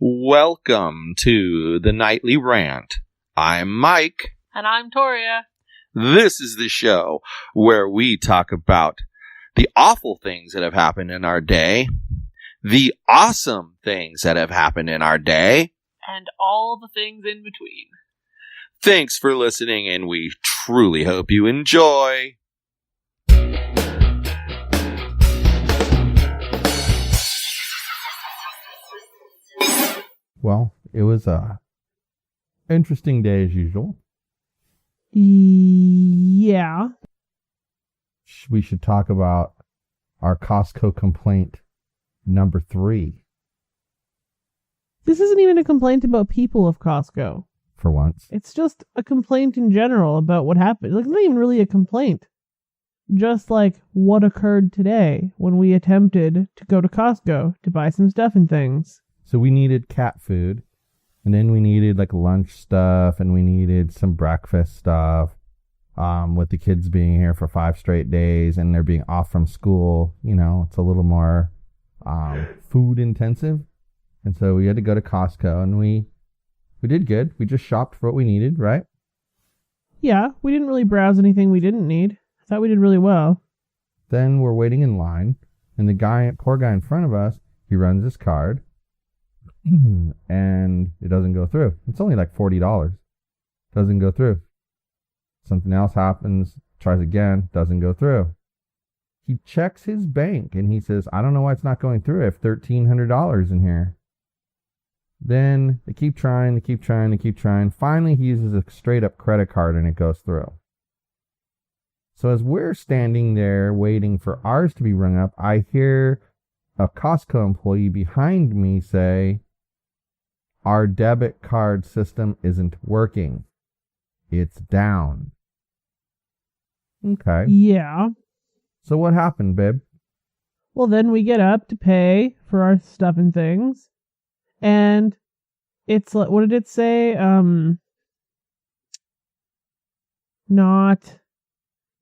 Welcome to the Nightly Rant. I'm Mike. And I'm Torya. This is the show where we talk about the awful things that have happened in our day, the awesome things that have happened in our day, and all the things in between. Thanks for listening, and we truly hope you enjoy. Well, it was a interesting day as usual. Yeah. We should talk about our Costco complaint number 3. This isn't even a complaint about people of Costco. For once. It's just a complaint in general about what happened. Like, not even really a complaint. Just like what occurred today when we attempted to go to Costco to buy some stuff and things. So we needed cat food, and then we needed like lunch stuff, and we needed some breakfast stuff. With the kids being here for 5 straight days and they're being off from school, you know, it's a little more food intensive. And so we had to go to Costco, and we did good. We just shopped for what we needed, right? Yeah, we didn't really browse anything we didn't need. I thought we did really well. Then we're waiting in line, and the poor guy in front of us, he runs his card, and it doesn't go through. It's only like $40. Doesn't go through. Something else happens, tries again, doesn't go through. He checks his bank, and he says, I don't know why it's not going through. I have $1,300 in here. Then they keep trying. Finally, he uses a straight-up credit card, and it goes through. So as we're standing there waiting for ours to be rung up, I hear a Costco employee behind me say, our debit card system isn't working. It's down. Okay. Yeah. So what happened, babe? Well, then we get up to pay for our stuff and things. And it's like, what did it say? Not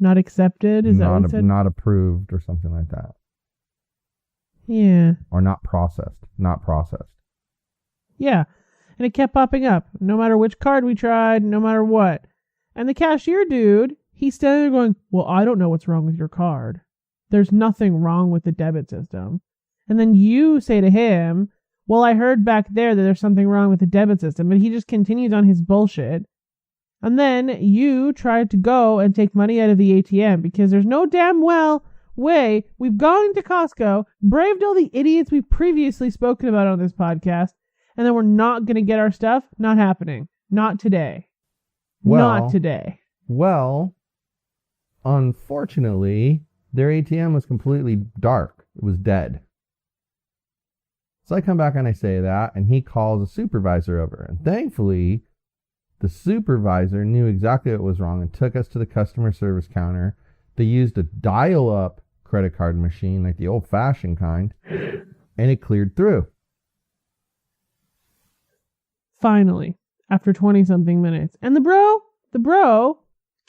accepted? Is that what it said? Not approved or something like that. Yeah. Or not processed. Not processed. Yeah. And it kept popping up, no matter which card we tried, no matter what. And the cashier dude, he's standing there going, well, I don't know what's wrong with your card. There's nothing wrong with the debit system. And then you say to him, well, I heard back there that there's something wrong with the debit system. But he just continues on his bullshit. And then you try to go and take money out of the ATM because there's no damn well way. We've gone to Costco, braved all the idiots we've previously spoken about on this podcast, and then we're not going to get our stuff? Not happening. Not today. Not today. Well, unfortunately, their ATM was completely dark. It was dead. So I come back and I say that, and he calls a supervisor over. And thankfully, the supervisor knew exactly what was wrong and took us to the customer service counter. They used a dial-up credit card machine, like the old-fashioned kind, and it cleared through. Finally, after 20-something minutes. And the bro,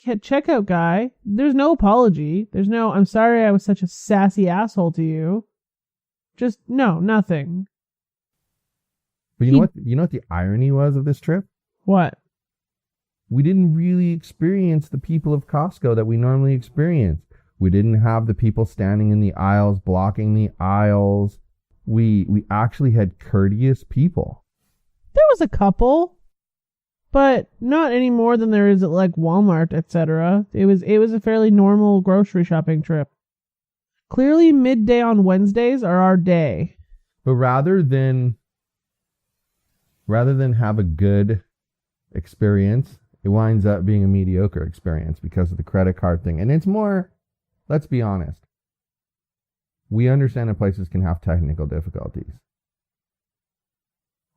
checkout guy, there's no apology. There's no, I'm sorry I was such a sassy asshole to you. Just, no, nothing. But you know what the irony was of this trip? What? We didn't really experience the people of Costco that we normally experience. We didn't have the people standing in the aisles, blocking the aisles. We actually had courteous people. There was a couple, but not any more than there is at like Walmart, etc. It was a fairly normal grocery shopping trip. Clearly, midday on Wednesdays are our day. But rather than have a good experience, it winds up being a mediocre experience because of the credit card thing. And it's more, let's be honest, we understand that places can have technical difficulties.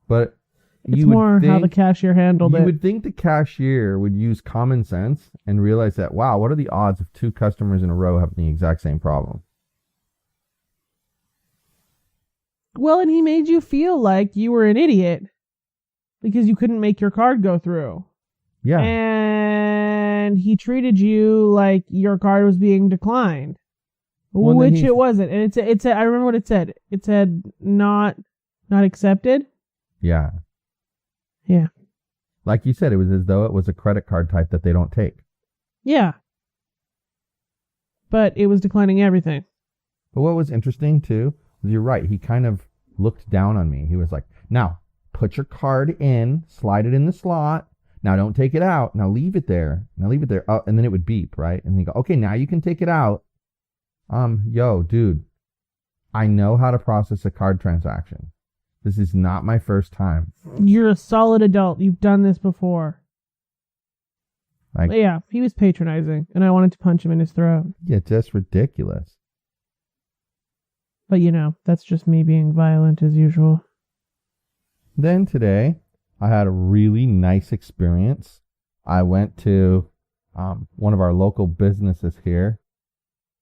But it's more how the cashier handled it. You would think the cashier would use common sense and realize that, wow, what are the odds of 2 customers in a row having the exact same problem? Well, and he made you feel like you were an idiot because you couldn't make your card go through. Yeah. And he treated you like your card was being declined, which it wasn't. And it said, I remember what it said. It said not accepted. Yeah. Yeah. Like you said, it was as though it was a credit card type that they don't take. Yeah. But it was declining everything. But what was interesting, too, was you're right. He kind of looked down on me. He was like, now, put your card in, slide it in the slot. Now, don't take it out. Now, leave it there. Now, leave it there. Oh, and then it would beep, right? And he'd go, okay, now you can take it out. Yo, dude, I know how to process a card transaction. This is not my first time. You're a solid adult. You've done this before. But yeah, he was patronizing, and I wanted to punch him in his throat. Yeah, just ridiculous. But that's just me being violent as usual. Then today, I had a really nice experience. I went to one of our local businesses here,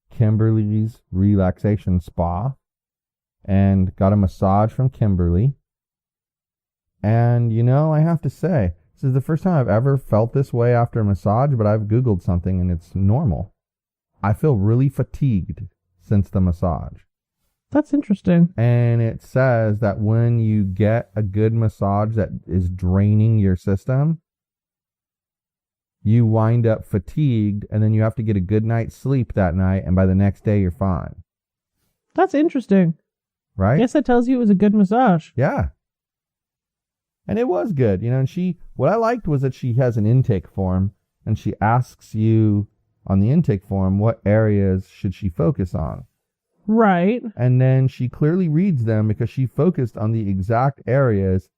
Kimberly's Relaxation Spa, and got a massage from Kimberly. And, I have to say, this is the first time I've ever felt this way after a massage, but I've Googled something and it's normal. I feel really fatigued since the massage. That's interesting. And it says that when you get a good massage that is draining your system, you wind up fatigued, and then you have to get a good night's sleep that night, and by the next day, you're fine. That's interesting. Right? I guess that tells you it was a good massage. Yeah. And it was good, and what I liked was that she has an intake form, and she asks you on the intake form what areas should she focus on. Right. And then she clearly reads them because she focused on the exact areas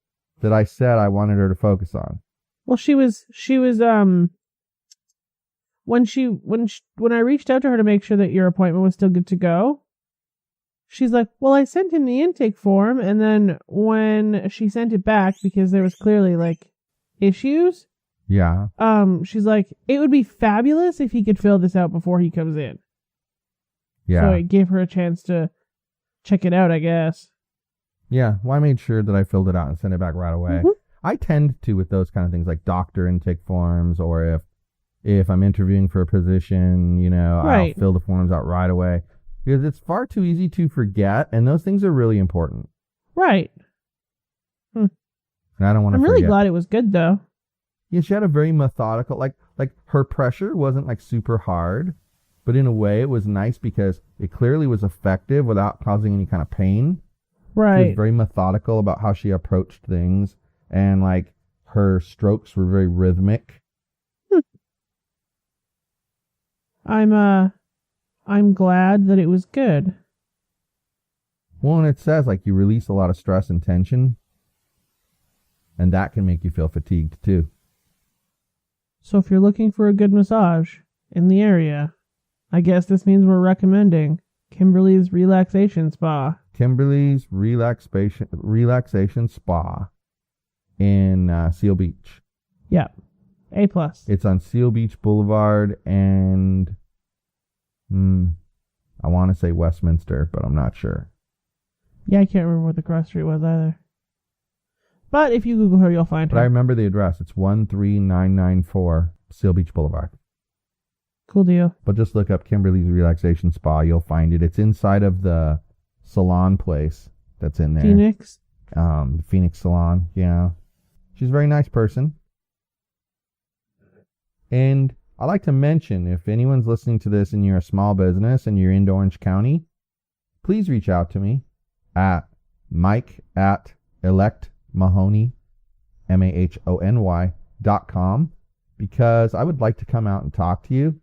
that I said I wanted her to focus on. Well, she was when I reached out to her to make sure that your appointment was still good to go, she's like, well, I sent in the intake form, and then when she sent it back, because there was clearly issues. Yeah. She's like, it would be fabulous if he could fill this out before he comes in. Yeah. So it gave her a chance to check it out, I guess. Yeah. Well, I made sure that I filled it out and sent it back right away. Mm-hmm. I tend to with those kind of things like doctor intake forms, or if I'm interviewing for a position, right. I'll fill the forms out right away because it's far too easy to forget, and those things are really important. Right. And I don't want to I'm really glad it was good though. Yeah, she had a very methodical, like her pressure wasn't super hard, but in a way it was nice because it clearly was effective without causing any kind of pain. Right. She was very methodical about how she approached things, and her strokes were very rhythmic. I'm glad that it was good. Well, and it says you release a lot of stress and tension, and that can make you feel fatigued too. So if you're looking for a good massage in the area, I guess this means we're recommending Kimberly's Relaxation Spa. Kimberly's Relaxation Spa in Seal Beach. Yeah. A+. It's on Seal Beach Boulevard and I want to say Westminster, but I'm not sure. Yeah, I can't remember what the cross street was either. But if you Google her, you'll find her. But I remember the address. It's 13994 Seal Beach Boulevard. Cool deal. But just look up Kimberly's Relaxation Spa. You'll find it. It's inside of the salon place that's in there. Phoenix? The Phoenix Salon, yeah. She's a very nice person. And I like to mention, if anyone's listening to this and you're a small business and you're in Orange County, please reach out to me at mike@electmahoney, mahony.com, because I would like to come out and talk to you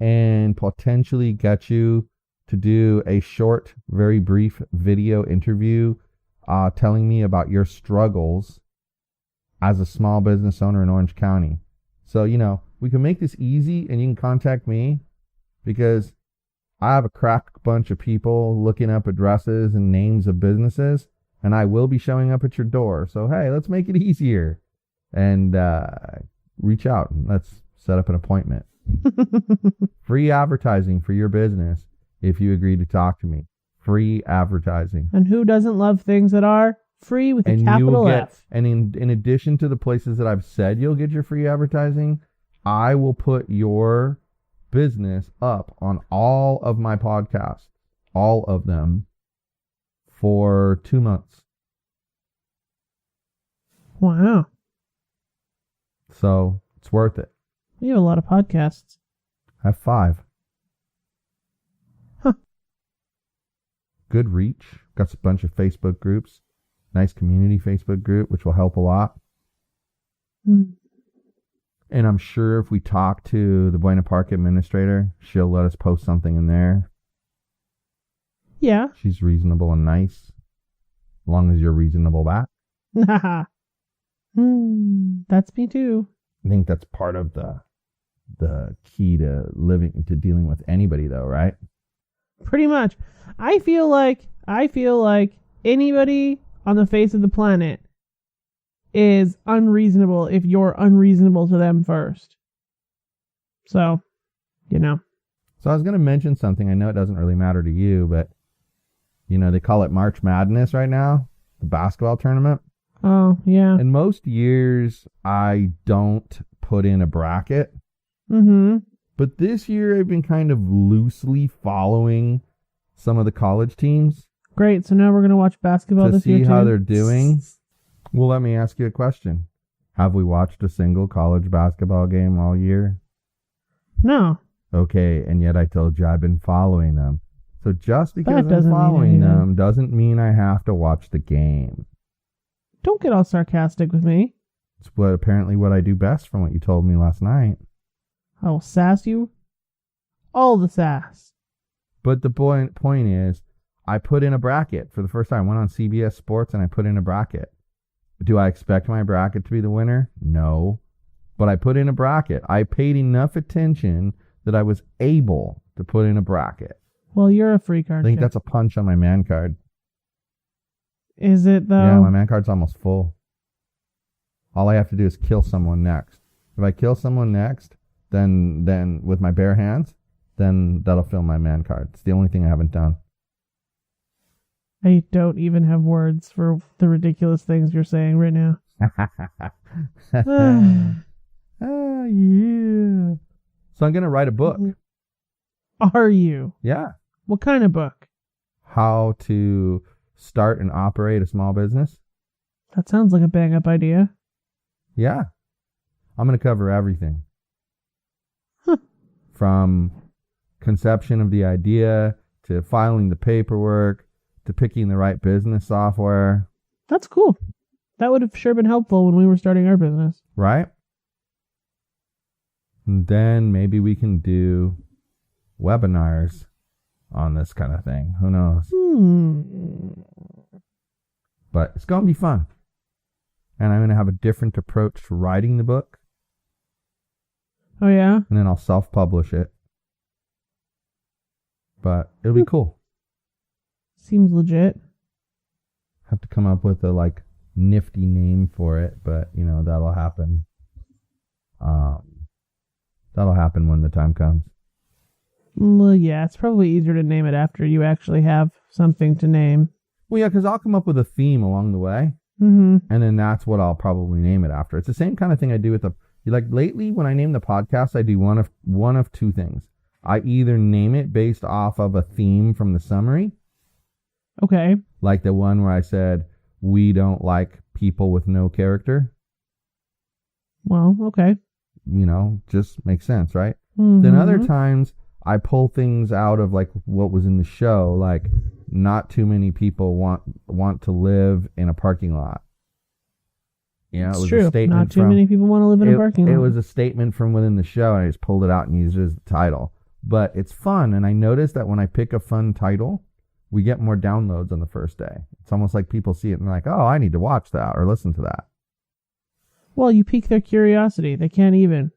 and potentially get you to do a short, very brief video interview telling me about your struggles as a small business owner in Orange County. So, we can make this easy, and you can contact me because I have a crack bunch of people looking up addresses and names of businesses, and I will be showing up at your door. So, hey, let's make it easier and reach out and let's set up an appointment. Free advertising for your business if you agree to talk to me. Free advertising. And who doesn't love things that are free with a capital F? And in addition to the places that I've said you'll get your free advertising, I will put your business up on all of my podcasts, all of them, for 2 months. Wow. So it's worth it. We have a lot of podcasts. I have 5. Huh. Good reach. Got a bunch of Facebook groups. Nice community Facebook group, which will help a lot. Mm. And I'm sure if we talk to the Buena Park administrator, she'll let us post something in there. Yeah. She's reasonable and nice. As long as you're reasonable back. That's me too. I think that's part of the key to dealing with anybody though, right? Pretty much. I feel like anybody on the face of the planet is unreasonable if you're unreasonable to them first. So, you know. So I was going to mention something. I know it doesn't really matter to you, but you know, they call it March Madness right now, the basketball tournament. Oh, yeah. And most years I don't put in a bracket. Mm-hmm. But this year I've been kind of loosely following some of the college teams. Great. So now we're going to watch basketball this year to too? see how they're doing. Well, let me ask you a question. Have we watched a single college basketball game all year? No. Okay, and yet I told you I've been following them. So just because That I'm following mean them doesn't mean I have to watch the game. Don't get all sarcastic with me. It's apparently what I do best from what you told me last night. I will sass you. All the sass. But the point is, I put in a bracket for the first time. I went on CBS Sports and I put in a bracket. Do I expect my bracket to be the winner? No. But I put in a bracket. I paid enough attention that I was able to put in a bracket. Well, you're a freak, aren't I think you? that's a punch on my man card. Is it, though? Yeah, my man card's almost full. All I have to do is kill someone next. If I kill someone next, then with my bare hands, then that'll fill my man card. It's the only thing I haven't done. I don't even have words for the ridiculous things you're saying right now. Yeah. So I'm going to write a book. Are you? Yeah. What kind of book? How to start and operate a small business. That sounds like a bang-up idea. Yeah. I'm going to cover everything. Huh. From conception of the idea to filing the paperwork to picking the right business software. That's cool. That would have sure been helpful when we were starting our business. Right? And then maybe we can do webinars on this kind of thing. Who knows? But it's going to be fun. And I'm going to have a different approach to writing the book. Oh, yeah? And then I'll self-publish it. But it'll be cool. Seems legit. Have to come up with a nifty name for it, but that'll happen. That'll happen when the time comes. Well, yeah, it's probably easier to name it after you actually have something to name. Well, yeah, because I'll come up with a theme along the way, Mm-hmm. and then that's what I'll probably name it after. It's the same kind of thing I do with lately when I name the podcast, I do one of two things. I either name it based off of a theme from the summary. Okay. Like the one where I said, we don't like people with no character. Well, okay. Just makes sense, right? Mm-hmm. Then other times I pull things out of what was in the show, like not too many people want to live in a parking lot. It was true. a statement. Not too many people want to live in a parking lot. It was a statement from within the show, and I just pulled it out and used it as the title. But it's fun, and I noticed that when I pick a fun title, we get more downloads on the first day. It's almost like people see it and they're like, oh, I need to watch that or listen to that. Well, you pique their curiosity. They can't even.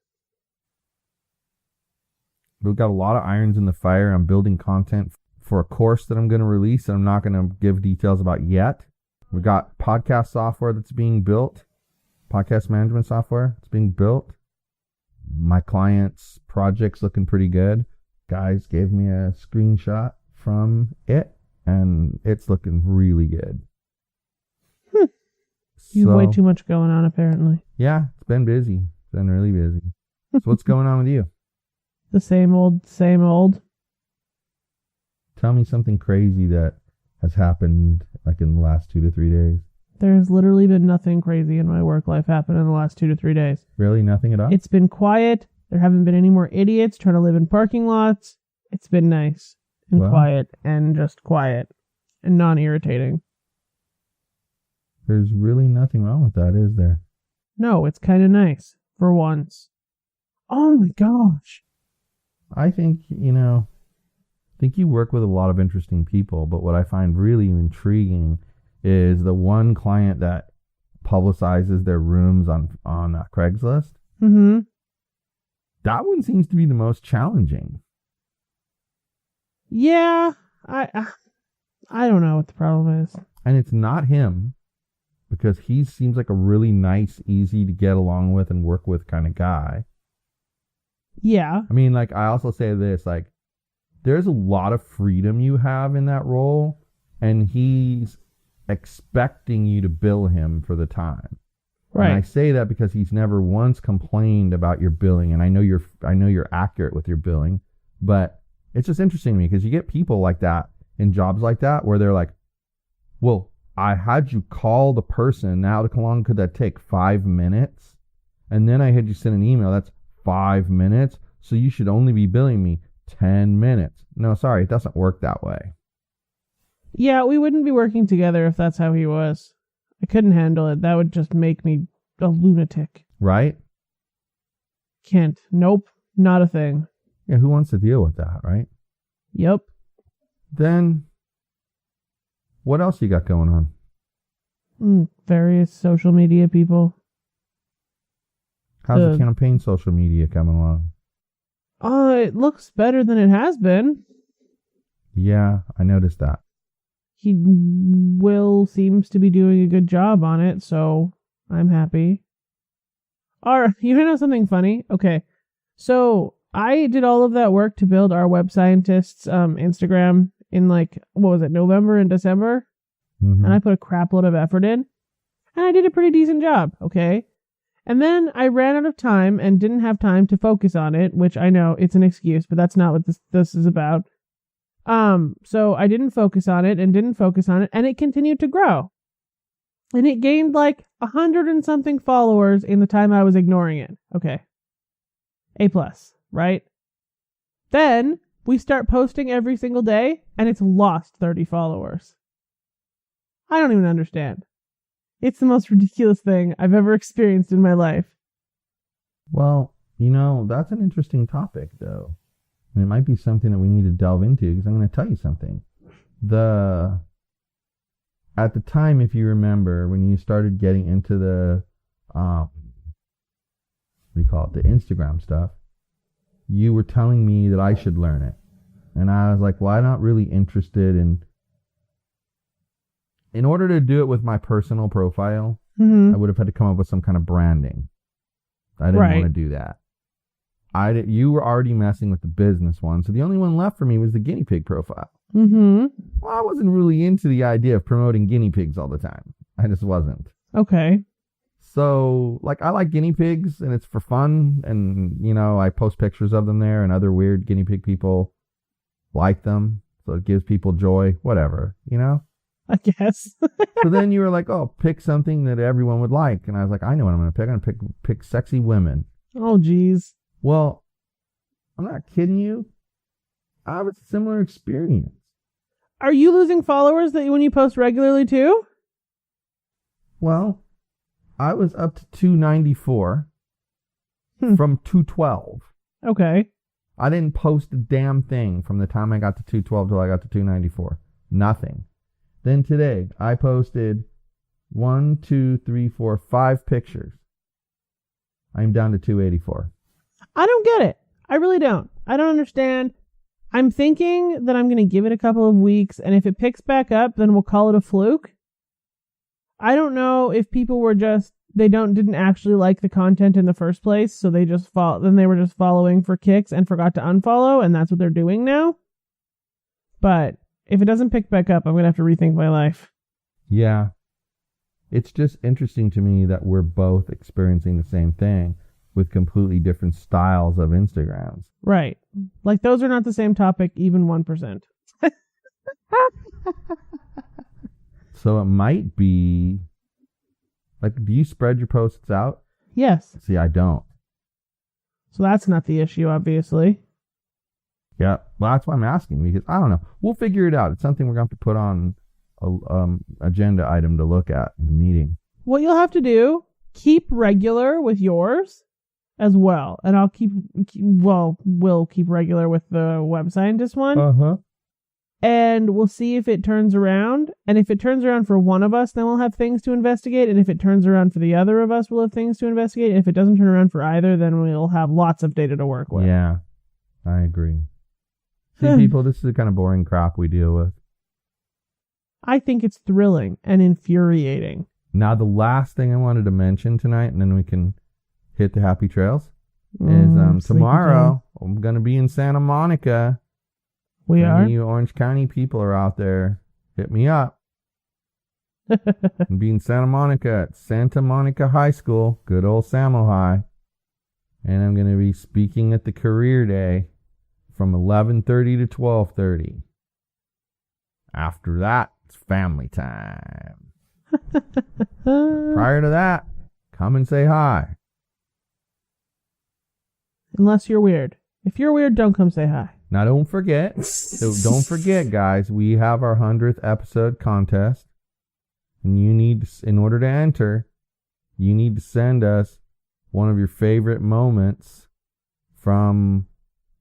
We've got a lot of irons in the fire. I'm building content for a course that I'm going to release that I'm not going to give details about yet. We've got podcast software that's being built, podcast management software that's being built. My client's project's looking pretty good. Guys gave me a screenshot from it, and it's looking really good. You have way too much going on, apparently. Yeah, it's been busy. It's been really busy. So what's going on with you? The same old, same old. Tell me something crazy that has happened in the last 2 to 3 days. There's literally been nothing crazy in my work life happen in the last 2 to 3 days. Really? Nothing at all? It's been quiet. There haven't been any more idiots trying to live in parking lots. It's been nice and quiet and just quiet and non-irritating. There's really nothing wrong with that, is there? No, it's kind of nice for once. Oh my gosh. I think, I think you work with a lot of interesting people, but what I find really intriguing is the one client that publicizes their rooms on Craigslist. Mm-hmm. That one seems to be the most challenging. Yeah, I don't know what the problem is. And it's not him, because he seems like a really nice, easy to get along with and work with kind of guy. Yeah. I mean, I also say this, there's a lot of freedom you have in that role, and he's expecting you to bill him for the time. Right. And I say that because he's never once complained about your billing, and I know you're accurate with your billing, but it's just interesting to me because you get people like that in jobs like that where they're like, well, I had you call the person. How long could that take? 5 minutes? And then I had you send an email. That's 5 minutes. So you should only be billing me 10 minutes. No, sorry. It doesn't work that way. Yeah, we wouldn't be working together if that's how he was. I couldn't handle it. That would just make me a lunatic. Right? Can't. Nope. Not a thing. Yeah, who wants to deal with that, right? Yep. Then, what else you got going on? Various social media people. How's the campaign social media coming along? It looks better than it has been. Yeah, I noticed that. Will seems to be doing a good job on it, so I'm happy. Alright, you know something funny? Okay, so I did all of that work to build our Web Scientists Instagram in November and December. Mm-hmm. And I put a crap load of effort in. And I did a pretty decent job, okay? And then I ran out of time and didn't have time to focus on it, which I know it's an excuse, but that's not what this is about. So I didn't focus on it, and it continued to grow. And it gained 100 and something followers in the time I was ignoring it. Okay. A+, right? Then we start posting every single day, and it's lost 30 followers. I don't even understand. It's the most ridiculous thing I've ever experienced in my life. Well, that's an interesting topic, though. And it might be something that we need to delve into, because I'm going to tell you something. At the time, if you remember, when you started getting into the, the Instagram stuff, you were telling me that I should learn it. And I was like, well, I'm not really interested in order to do it with my personal profile, I would have had to come up with some kind of branding. I didn't want to do that. You were already messing with the business one, so the only one left for me was the guinea pig profile. Mm-hmm. Well, I wasn't really into the idea of promoting guinea pigs all the time. I just wasn't. Okay. So, I like guinea pigs, and it's for fun, and, I post pictures of them there, and other weird guinea pig people like them, so it gives people joy, whatever, I guess. So then you were like, oh, pick something that everyone would like. And I was like, I know what I'm going to pick. I'm going to pick sexy women. Oh, geez. Well, I'm not kidding you. I have a similar experience. Are you losing followers when you post regularly too? Well, I was up to 294 from 212. Okay. I didn't post a damn thing from the time I got to 212 till I got to 294. Nothing. Then today, I posted 5 pictures. I'm down to 284. I don't get it. I really don't. I don't understand. I'm thinking that I'm going to give it a couple of weeks, and if it picks back up, then we'll call it a fluke. I don't know if people were didn't actually like the content in the first place, so they just then they were just following for kicks and forgot to unfollow, and that's what they're doing now. But if it doesn't pick back up, I'm going to have to rethink my life. Yeah. It's just interesting to me that we're both experiencing the same thing with completely different styles of Instagrams. Right. Those are not the same topic, even 1%. So it might be Like, do you spread your posts out? Yes. See, I don't. So that's not the issue, obviously. Yeah, well, that's why I'm asking, because I don't know. We'll figure it out. It's something we're going to have to put on a agenda item to look at in the meeting. What you'll have to do, keep regular with yours as well. And we'll keep regular with the Web Scientist one. Uh-huh. And we'll see if it turns around. And if it turns around for one of us, then we'll have things to investigate. And if it turns around for the other of us, we'll have things to investigate. And if it doesn't turn around for either, then we'll have lots of data to work with. Yeah, I agree. See, people, this is the kind of boring crap we deal with. I think it's thrilling and infuriating. Now, the last thing I wanted to mention tonight, and then we can hit the happy trails, is tomorrow I'm going to be in Santa Monica. We are? Any Orange County people are out there, hit me up. I'll be in Santa Monica at Santa Monica High School, good old Samo High. And I'm going to be speaking at the Career Day from 11:30 to 12:30. After that, it's family time. Prior to that, come and say hi. Unless you're weird. If you're weird, don't come say hi. Now, don't forget, guys, we have our 100th episode contest. And you need, in order to enter, you need to send us one of your favorite moments from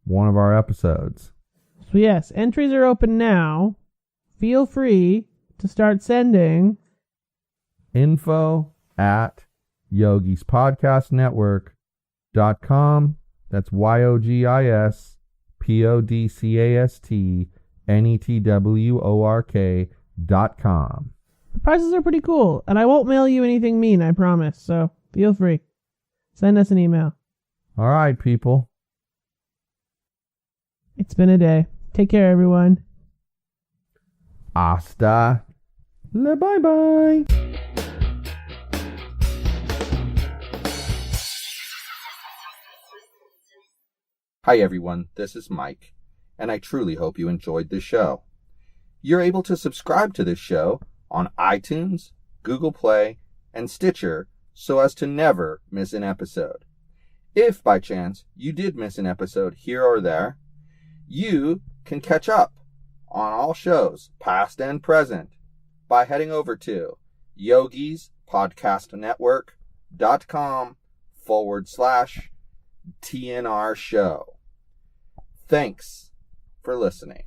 one of our episodes. So yes, entries are open now. Feel free to start sending info@yogispodcastnetwork.com. That's yogispodcastnetwork.com. The prices are pretty cool, and I won't mail you anything mean, I promise. So feel free. Send us an email. All right, people. It's been a day. Take care, everyone. Hasta la bye-bye. Hi everyone, this is Mike, and I truly hope you enjoyed this show. You're able to subscribe to this show on iTunes, Google Play, and Stitcher so as to never miss an episode. If by chance you did miss an episode here or there, you can catch up on all shows, past and present, by heading over to yogispodcastnetwork.com/TNR show. Thanks for listening.